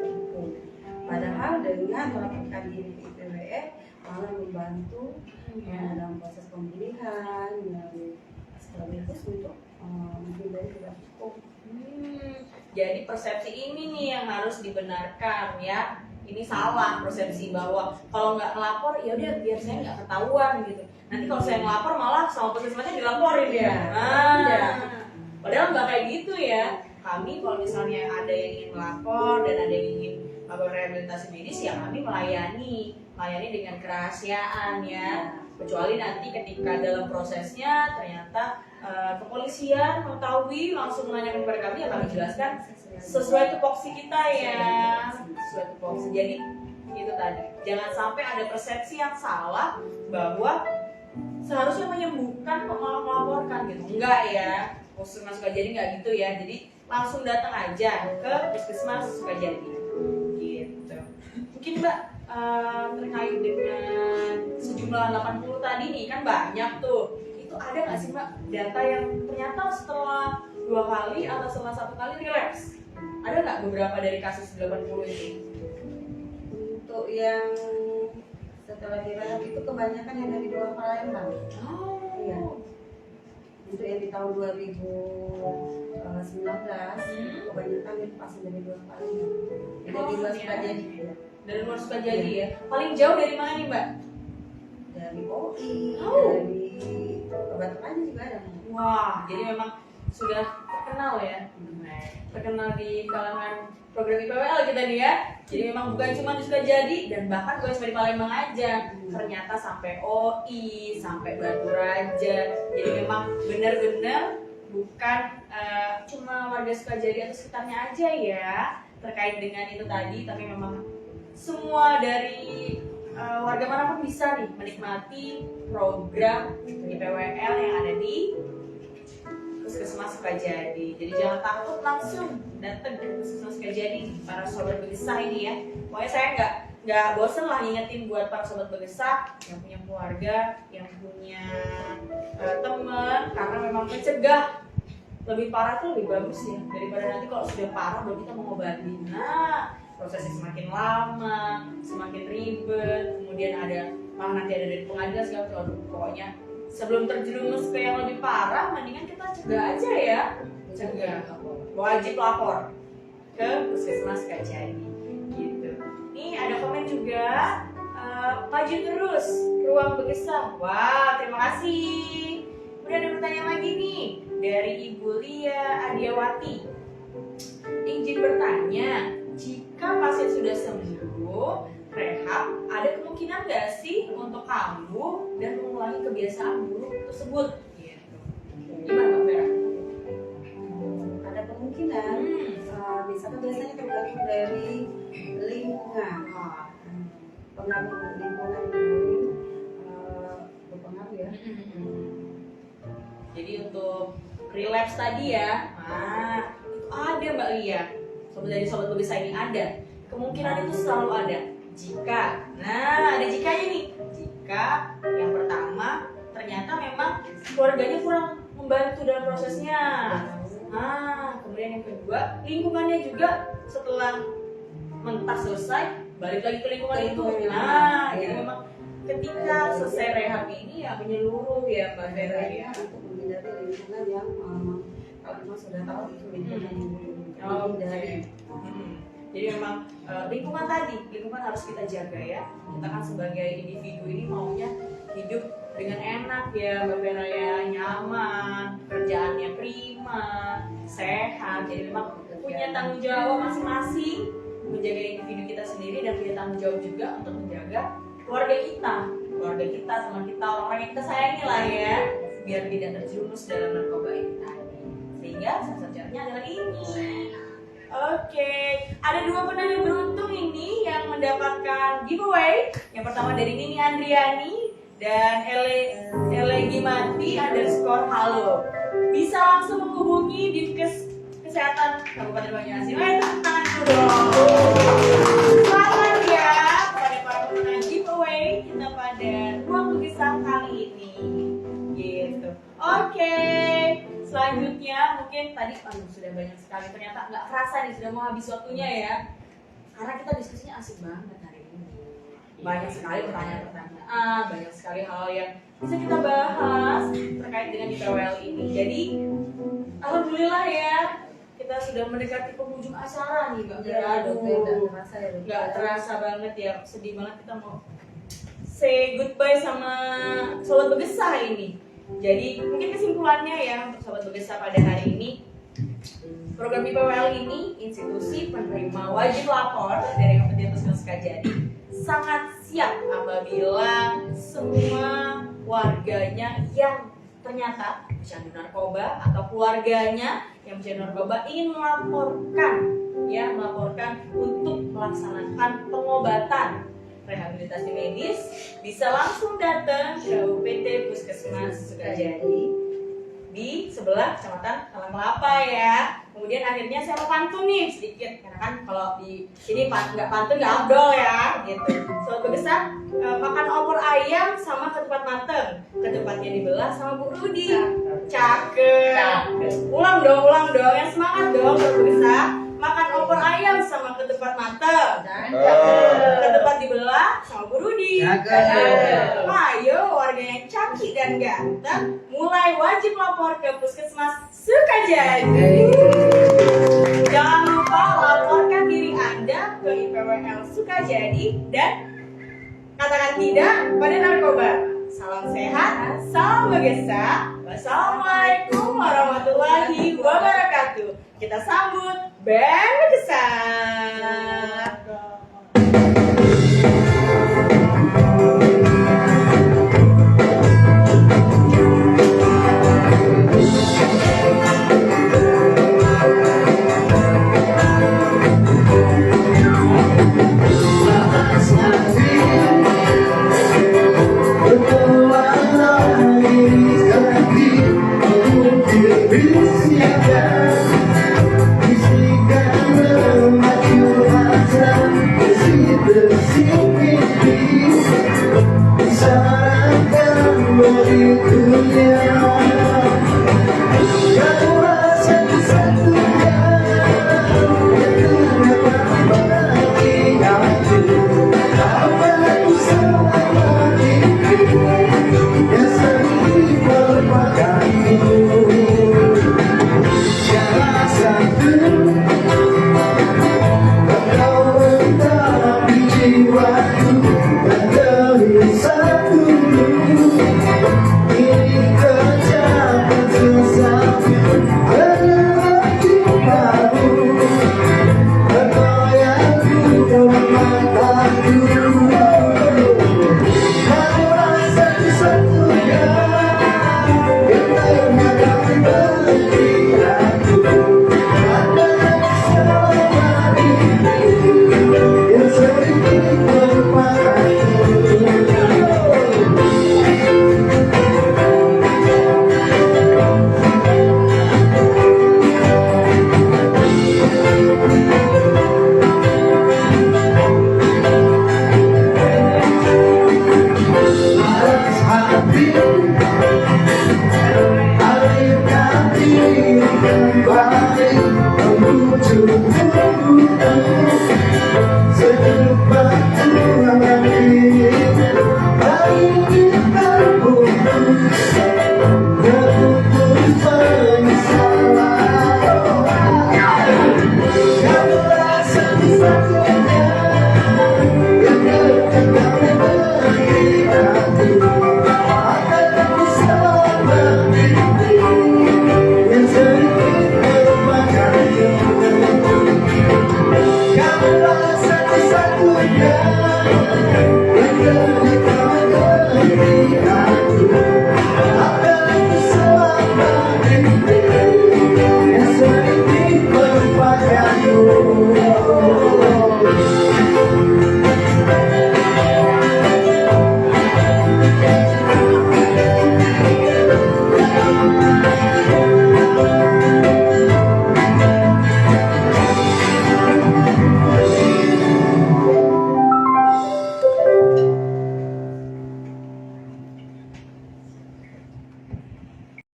hukum. Padahal dengan melakukan diri ke IPWL malah membantu dalam proses pemilihan dan sekaligus untuk menghindari tidak hukum. Jadi persepsi ini nih yang harus dibenarkan ya. Ini salah persepsi bahwa kalau nggak ngelapor ya udah biar saya nggak ketahuan gitu. Nanti kalau saya ngelapor malah sama puskesmasnya dilaporin ya. Padahal nggak kayak gitu ya. Kami kalau misalnya ada yang ingin melapor dan ada yang ingin melakukan rehabilitasi medis ya kami melayani dengan kerahasiaan ya. Kecuali nanti ketika dalam prosesnya ternyata kepolisian mengetahui langsung menanyakan kepada kami ya kami jelaskan sesuai tupoksi kita ya, sesuai tupoksi. Jadi itu tadi, jangan sampai ada persepsi yang salah bahwa seharusnya menyembuhkan kok malah melaporkan gitu. Enggak ya, Puskesmas Sukajadi enggak gitu ya. Jadi langsung datang aja ke Puskesmas Sukajadi gitu. Mungkin Mbak terkait dengan sejumlah 80 tadi nih kan banyak tuh, itu ada nggak sih Mbak data yang ternyata setelah 2 kali atau setelah 1 kali relapse? Ada nggak beberapa dari kasus 80 itu? Untuk yang setelah direhab itu kebanyakan yang dari luar Palembang. Oh Iya. Untuk yang di tahun 2019 kebanyakan itu pasti dari luar Palembang. Dari luar Sukajadi. Dari luar Sukajadi ya. Paling jauh dari mana nih Mbak? Dari OI, dari Batu Aja juga ada. Wah, jadi memang sudah terkenal ya. Terkenal di kalangan program IPWL kita nih ya. Jadi memang bukan cuma di Sukajadi dan bahkan bukan cuma di Palembang aja. Ternyata sampai OI, sampai Batu Raja. Jadi memang benar-benar bukan cuma warga Sukajadi atau sekitarnya aja ya terkait dengan itu tadi, tapi memang semua dari warga manapun bisa nih menikmati program IPWL yang ada di Puskesmas Sukajadi. Jadi jangan takut, langsung datang ke Puskesmas Sukajadi para Sobat Begesah ini ya. Pokoknya saya nggak bosen lah ngingetin buat para Sobat Begesah yang punya keluarga, yang punya teman, karena memang mencegah lebih parah tuh lebih bagus ya daripada nanti kalau sudah parah baru kita mengobati. Nah, prosesnya semakin lama, semakin ribet, kemudian malah nanti ada dari pengadilan segala macam. Pokoknya sebelum terjerumus ke yang lebih parah, mendingan kita cegah aja ya. Cegah, wajib lapor ke Puskesmas Sukajadi gitu. Nih ada komen juga, maju terus Ruang Begesah. Wah, terima kasih. Udah ada pertanyaan lagi nih dari Ibu Lia Adiawati. Izin bertanya, jika pasien sudah sembuh, rehab, ada kemungkinan nggak sih untuk kambuh dan mengulangi kebiasaan buruk tersebut? Gitu. Gimana Mbak Vera? Ada kemungkinan, misalnya biasanya tergantung dari lingkungan. Pengaruh lingkungan ini berpengaruh ya. Jadi untuk relapse tadi ya, itu ada Mbak Lia. Dari Sobat Begesah ini ada. Kemungkinan itu selalu ada. Jika, ada jikanya nih. Jika yang pertama ternyata memang keluarganya kurang membantu dalam prosesnya. Nah, kemudian yang kedua, lingkungannya juga setelah mentas selesai, balik lagi ke lingkungan itu. Nah, jadi memang ketika selesai rehab ini ya menyeluruh ya Mbak Vera ya. Untuk menghindari lingkungan yang kalau memang sudah tahu itu lingkungan yang menghindari. Jadi memang lingkungan harus kita jaga ya. Kita kan sebagai individu ini maunya hidup dengan enak ya Mbak Vera ya, nyaman, kerjaannya prima, sehat. Jadi memang punya tanggung jawab masing-masing menjaga individu kita sendiri dan punya tanggung jawab juga untuk menjaga keluarga kita sama kita orang yang kita sayangi lah ya, biar tidak terjerumus dalam narkoba ini tadi. Sehingga salah satunya adalah ini. Oke, ada 2 penanya beruntung ini yang mendapatkan giveaway. Yang pertama dari Nini Andriani dan Elegimati _halo. Bisa langsung menghubungi Dinkes Kesehatan Kabupaten Banyuasin. Tepuk tangan dulu dong. Selamat ya kepada para pemenang giveaway kita pada ruang lukisan kali ini. Gitu. Oke. Selanjutnya mungkin tadi sudah banyak sekali, ternyata nggak kerasa nih sudah mau habis waktunya ya, karena kita diskusinya asik banget hari ini. Banyak sekali pertanyaan-pertanyaan, banyak sekali hal yang bisa kita bahas terkait dengan IPWL ini. Jadi alhamdulillah ya, kita sudah mendekati penghujung acara nih Mbak Vera. Nggak terasa banget ya, sedih banget kita mau say goodbye sama Sobat Begesa ini. Jadi mungkin kesimpulannya ya untuk Sobat Begesa pada hari ini, program IPWL ini institusi penerima wajib lapor dari Kementerian Puskesmas Sukajadi sangat siap apabila semua warganya yang ternyata pecandu narkoba atau keluarganya yang pecandu narkoba ingin melaporkan untuk melaksanakan pengobatan rehabilitasi medis, bisa langsung datang ke UPT Puskesmas Sukajadi di sebelah Kecamatan Talang Kelapa ya. Kemudian akhirnya saya mau pantun nih sedikit, karena kan kalau di sini nggak pantun nggak abdol ya gitu. Sobat Begesa, makan opor ayam sama ketupat mateng, ketupatnya dibelah sama Bu Rudi. Cakep. Ulang dong, yang semangat dong Sobat Begesa. Makan opor ayam sama ketupat mateng, ketupat dibelah sama Bu Rudi. Ayo warga yang cantik dan ganteng, mulai wajib lapor ke Puskesmas Sukajadi. Jangan lupa laporkan diri Anda ke IPWL Sukajadi dan katakan tidak pada narkoba. Salam sehat, salam Begesa. Wassalamualaikum warahmatullahi wabarakatuh. Kita sambut Band Begesa. Ini sudah